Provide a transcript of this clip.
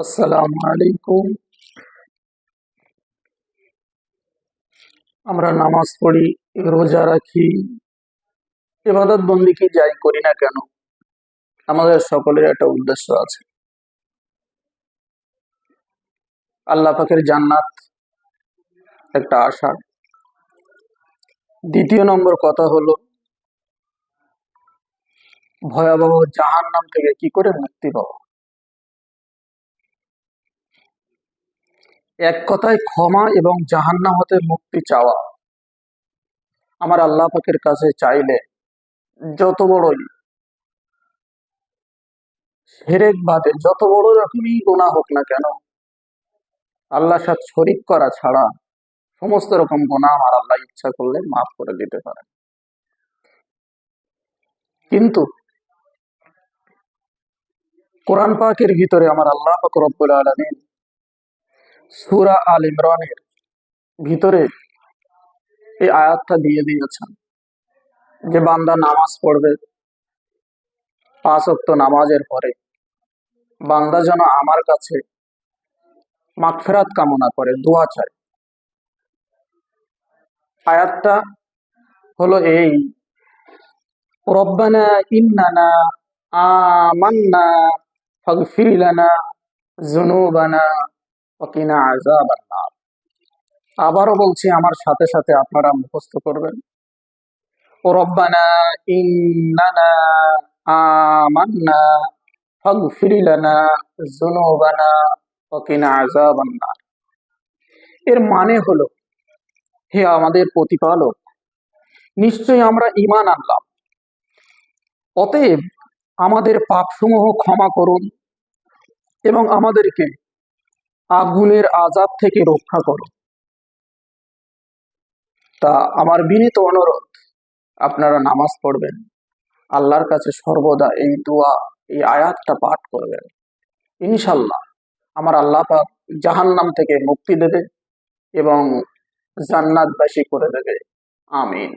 আসসালামু আলাইকুম। আমরা নামাজ পড়ি, রোজা রাখি, ইবাদত বন্দিকে যাই করি না কেন, আমাদের সকলের একটা উদ্দেশ্য আছে। আল্লাহ পাকের জান্নাত একটা আশা। দ্বিতীয় নম্বর কথা হলো ভয়াবহ জাহান্নাম থেকে কি করে মুক্তি পাওয়া। এক কথায় ক্ষমা এবং জাহান্নাম হতে মুক্তি চাওয়া। আমার আল্লাহ পাকের কাছে চাইলে যত বড়ই শিরক বাদে যত বড় রকমই গুনাহ হোক না কেন, আল্লাহর সাথে শরিক করা ছাড়া সমস্ত রকম গুনাহ আমার আল্লাহ ইচ্ছা করলে মাফ করে দিতে পারে। কিন্তু কোরআন পাকের ভিতরে আমার আল্লাহ পাক রব্বুল আলামিন সূরা আল ইমরানের ভিতরে এই আয়াতটা দিয়ে দিয়েছেন যে বান্দা নামাজ পড়বে, 5 ওয়াক্ত নামাজের পরে বান্দা যেন আমার কাছে মাগফিরাত কামনা করে, দোয়া চায়। আয়াতটা হলো এই, রব্বানা ইন্নানা আমান্না ফাগফির লানা যুনুবানা ওয়া কিনা আযাবান নার। আবারও বলছি, আমার সাথে সাথে আপনারা মুখস্থ করবেন। রব্বানা ইন্নানা আমান্না ফাগফির লানা যুনুবানা ওয়া কিনা আযাবান নার। এর মানে হলো, হে আমাদের প্রতিপালক, নিশ্চয়ই আমরা ঈমান আনলাম, অতএব আমাদের পাপসমূহ ক্ষমা করুন এবং আমাদেরকে আগুনের আযাব থেকে রক্ষা করুন। তা আমার বিনীত অনুরোধ, আপনারা নামাজ পড়বেন, আল্লাহর কাছে সর্বদা এই দোয়া, এই আয়াতটা পাঠ করবেন। ইনশাল্লাহ আমার আল্লাহ পাক জাহান্নাম থেকে মুক্তি দেবে এবং জান্নাতবাসী করে দেবে। আমিন।